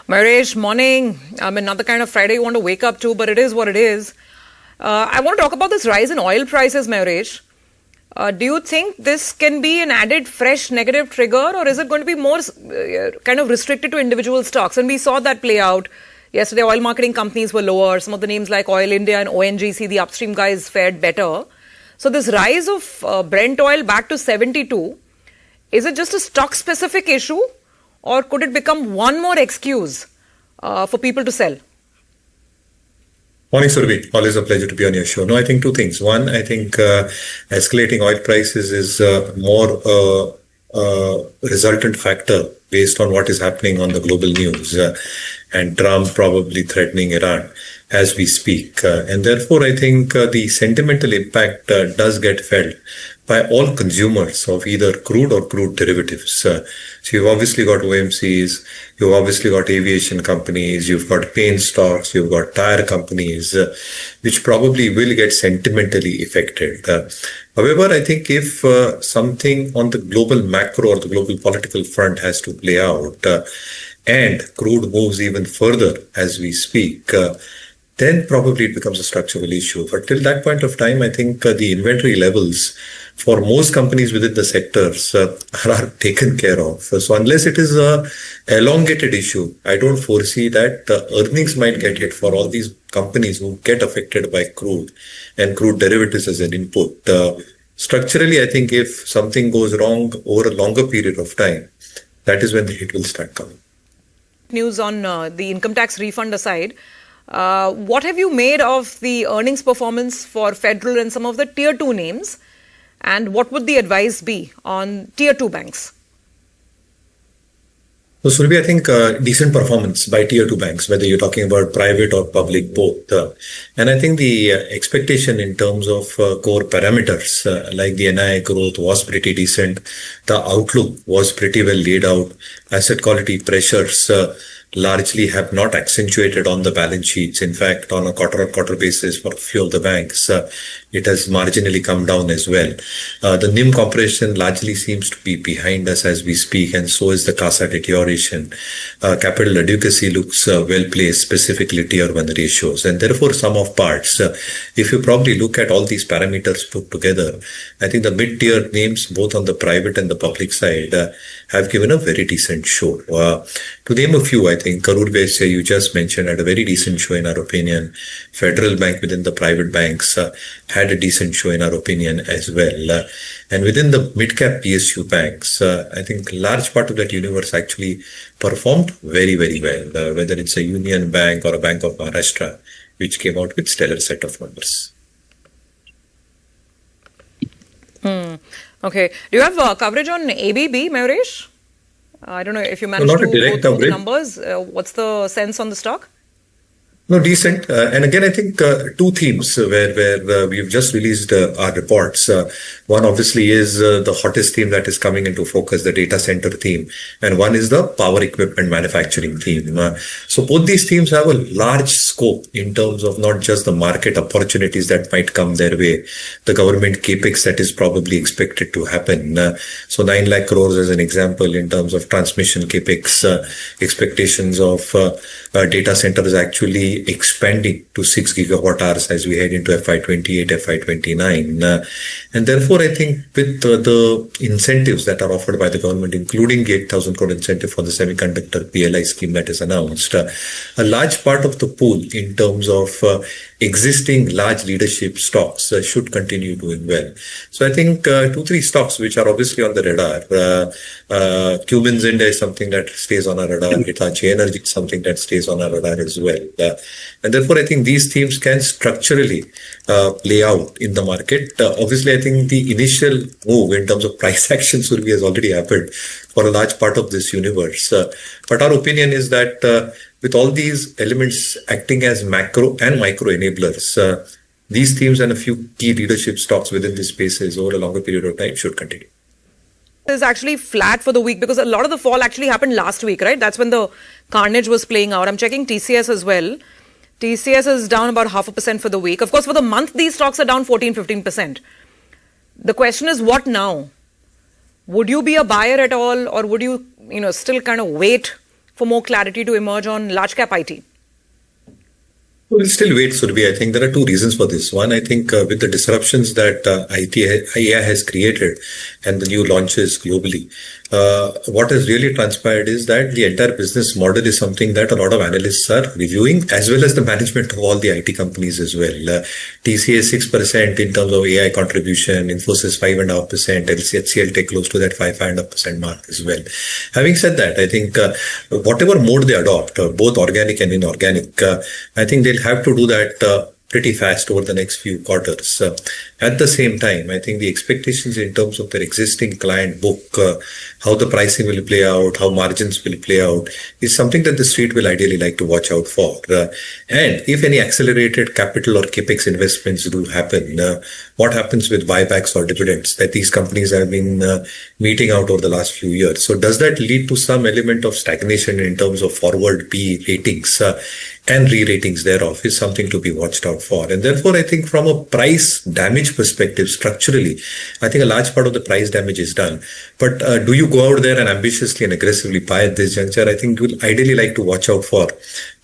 Mayuresh, morning. I mean, not the kind of Friday you want to wake up to, but it is what it is. I want to talk about this rise in oil prices, Mayuresh. Do you think this can be an added fresh negative trigger, or is it going to be more kind of restricted to individual stocks? And we saw that play out. Yesterday, oil marketing companies were lower. Some of the names like Oil India and ONGC, the upstream guys, fared better. So this rise of Brent oil back to 72, is it just a stock-specific issue? Or could it become one more excuse for people to sell? Morning, Surabhi. Always a pleasure to be on your show. No, I think two things. One, I think escalating oil prices is more resultant factor based on what is happening on the global news and Trump probably threatening Iran as we speak. And therefore, I think the sentimental impact does get felt by all consumers of either crude or crude derivatives. So you've obviously got OMCs, you've obviously got aviation companies, you've got paint stocks, you've got tire companies, which probably will get sentimentally affected. However, I think if something on the global macro or the global political front has to play out and crude moves even further as we speak, then probably it becomes a structural issue. But till that point of time, I think the inventory levels for most companies within the sectors are taken care of. So unless it is a elongated issue, I don't foresee that earnings might get hit for all these companies who get affected by crude and crude derivatives as an input. Structurally, I think if something goes wrong over a longer period of time, that is when the hit will start coming. News on the income tax refund aside, what have you made of the earnings performance for federal and some of the tier 2 names? And what would the advice be on tier 2 banks? So, Surabhi, I think decent performance by tier 2 banks, whether you're talking about private or public, both. And I think the expectation in terms of core parameters, like the NII growth was pretty decent. The outlook was pretty well laid out. Asset quality pressures largely have not accentuated on the balance sheets. In fact, on a quarter-on-quarter basis for a few of the banks, it has marginally come down as well. The NIM compression largely seems to be behind us as we speak, and so is the CASA deterioration. Capital adequacy looks well placed, specifically tier 1 ratios. And therefore, sum of parts, if you probably look at all these parameters put together, I think the mid-tier names, both on the private and the public side, have given a very decent show. To name a few, I think Karur Vysya, you just mentioned, had a very decent show in our opinion. Federal Bank within the private banks had a decent show in our opinion as well. And within the mid-cap PSU banks, I think large part of that universe actually performed very, very well, whether it's a Union Bank or a Bank of Maharashtra, which came out with stellar set of numbers. Okay. Do you have coverage on ABB, Mayuresh? I don't know if you managed to go through the numbers. What's the sense on the stock? No, decent. And again, I think two themes where we've just released our reports. One obviously is the hottest theme that is coming into focus, the data center theme. And one is the power equipment manufacturing theme. So both these themes have a large scope in terms of not just the market opportunities that might come their way, the government capex that is probably expected to happen. So 9 lakh crores as an example in terms of transmission capex, expectations of data centers actually expanding to 6 gigawatt hours as we head into FY28, FY29. And therefore, I think with the incentives that are offered by the government, including the 8,000 crore incentive for the semiconductor PLI scheme that is announced, a large part of the pool in terms of existing large leadership stocks should continue doing well. So I think 2-3 stocks which are obviously on the radar. Cuban's India is something that stays on our radar. Hitachi Energy is something that stays on our radar as well. And therefore, I think these themes can structurally play out in the market. Obviously, I think the initial move in terms of price action has already happened for a large part of this universe. But our opinion is that with all these elements acting as macro and micro enablers, these themes and a few key leadership stocks within these spaces over a longer period of time should continue. Is actually flat for the week because a lot of the fall actually happened last week, right? That's when the carnage was playing out. I'm checking TCS as well. TCS is down about 0.5% for the week. Of course, for the month, these stocks are down 14-15%. The question is, what now? Would you be a buyer at all, or would you, still kind of wait for more clarity to emerge on large cap IT? We'll still wait, Surbhi. I think there are two reasons for this. One, I think with the disruptions that AI has created and the new launches globally, what has really transpired is that the entire business model is something that a lot of analysts are reviewing, as well as the management of all the IT companies as well. TCS 6% in terms of AI contribution, Infosys 5.5%, HCL Tech close to that 5.5% mark as well. Having said that, I think whatever mode they adopt, both organic and inorganic, I think they'll have to do that pretty fast over the next few quarters. At the same time, I think the expectations in terms of their existing client book, how the pricing will play out, how margins will play out, is something that the street will ideally like to watch out for. And if any accelerated capital or capex investments do happen, what happens with buybacks or dividends that these companies have been meeting out over the last few years? So does that lead to some element of stagnation in terms of forward P ratings and re-ratings thereof is something to be watched out for. And therefore, I think from a price damage perspective, structurally, I think a large part of the price damage is done. But do you go out there and ambitiously and aggressively buy at this juncture? I think you'll ideally like to watch out for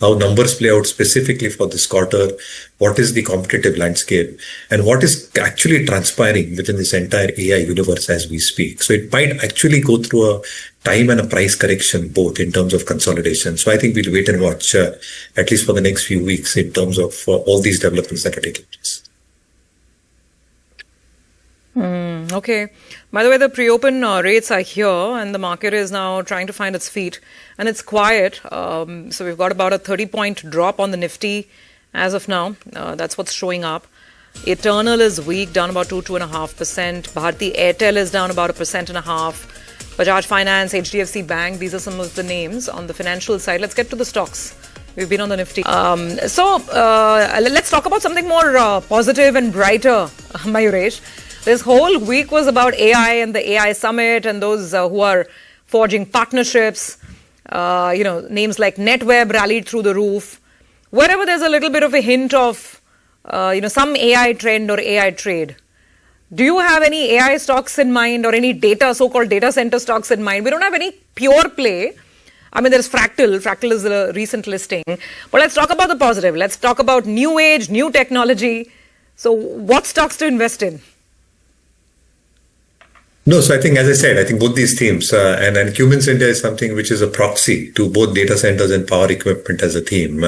how numbers play out specifically for this quarter, what is the competitive landscape, and what is actually transpiring within this entire AI universe as we speak. So it might actually go through a time and a price correction, both in terms of consolidation. So I think we'll wait and watch, at least for the next few weeks, in terms of all these developments that are taking place. Okay. By the way, the pre-open rates are here and the market is now trying to find its feet and it's quiet. So we've got about a 30-point drop on the Nifty as of now. That's what's showing up. Eternal is weak, down about 2.5%. Bharti Airtel is down about 1.5%. Bajaj Finance, HDFC Bank, these are some of the names on the financial side. Let's get to the stocks. We've been on the Nifty. So let's talk about something more positive and brighter, Mayuresh. This whole week was about AI and the AI summit and those who are forging partnerships. Names like NetWeb rallied through the roof. Wherever there's a little bit of a hint of, some AI trend or AI trade. Do you have any AI stocks in mind or any so-called data center stocks in mind? We don't have any pure play. I mean, there's Fractal. Fractal is a recent listing. But let's talk about the positive. Let's talk about new age, new technology. So what stocks to invest in? No, so I think, as I said, I think both these themes and Cummins India is something which is a proxy to both data centers and power equipment as a theme.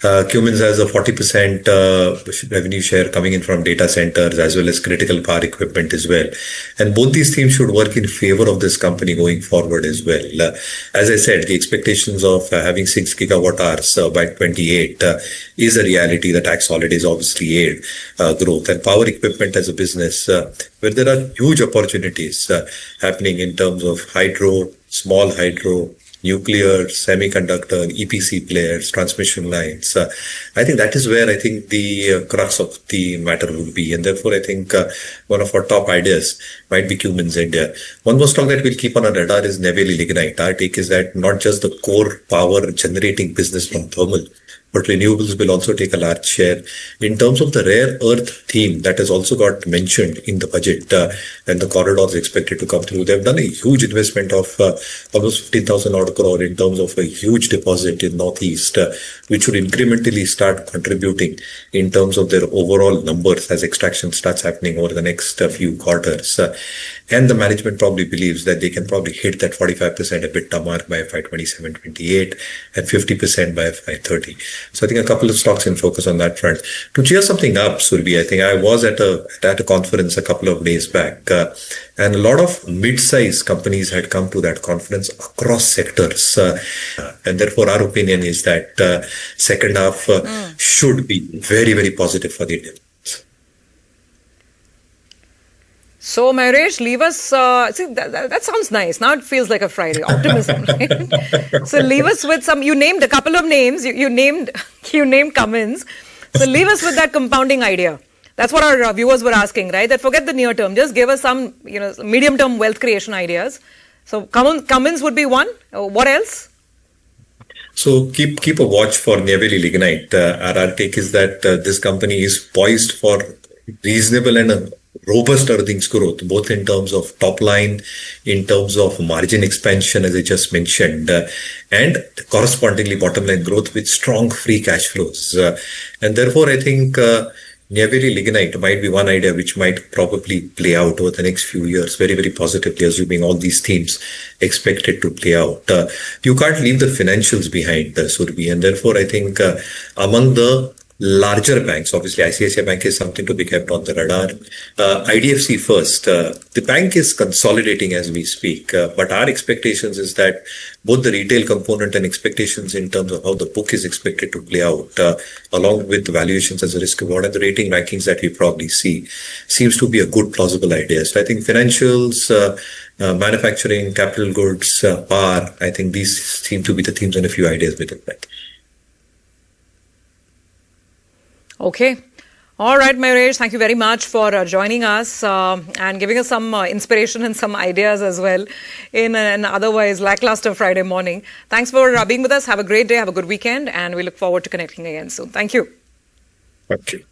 Cummins has a 40% revenue share coming in from data centers as well as critical power equipment as well. And both these themes should work in favor of this company going forward as well. As I said, the expectations of having 6 gigawatt hours by 28 is a reality. The tax holidays obviously aid growth. And power equipment as a business where there are huge opportunities happening in terms of hydro, small hydro, nuclear, semiconductor, EPC players, transmission lines. I think that is where I think the crux of the matter will be. And therefore, I think one of our top ideas might be Cummins India. One more stock that we'll keep on our radar is Neyveli Lignite. Our take is that not just the core power generating business from thermal, but renewables will also take a large share. In terms of the rare earth theme that has also got mentioned in the budget and the corridors expected to come through, they've done a huge investment of almost 15,000 odd crore in terms of a huge deposit in Northeast, which would incrementally start contributing in terms of their overall numbers as extraction starts happening over the next few quarters. And the management probably believes that they can probably hit that 45% EBITDA mark by FY 27-28 and 50% by FY 30. So I think a couple of stocks in focus on that front. To cheer something up, Surbhi, I think I was at a conference a couple of days back, and a lot of mid-sized companies had come to that conference across sectors. And therefore, our opinion is that second half should be very, very positive for the Indian. So, Mayuresh, leave us, that sounds nice. Now it feels like a Friday. Optimism, right? So leave us with you named a couple of names. You named Cummins. So leave us with that compounding idea. That's what our viewers were asking, right? That forget the near term. Just give us some, medium term wealth creation ideas. So Cummins would be one. What else? So keep a watch for Neyveli Lignite. Our take is that this company is poised for reasonable and robust earnings growth, both in terms of top line, in terms of margin expansion, as I just mentioned, and correspondingly bottom line growth with strong free cash flows. And therefore, I think Neyveli lignite might be one idea which might probably play out over the next few years very, very positively, assuming all these themes expected to play out. You can't leave the financials behind, Surbi, and therefore I think among the larger banks, obviously ICICI Bank is something to be kept on the radar. IDFC first. The bank is consolidating as we speak, but our expectations is that both the retail component and expectations in terms of how the book is expected to play out, along with the valuations as a risk reward and the rating rankings that we probably see, seems to be a good plausible idea. So I think financials, manufacturing, capital goods, power, I think these seem to be the themes and a few ideas within that. Okay. All right, Mayuresh, thank you very much for joining us and giving us some inspiration and some ideas as well in an otherwise lackluster Friday morning. Thanks for being with us. Have a great day. Have a good weekend. And we look forward to connecting again soon. Thank you. Thank you.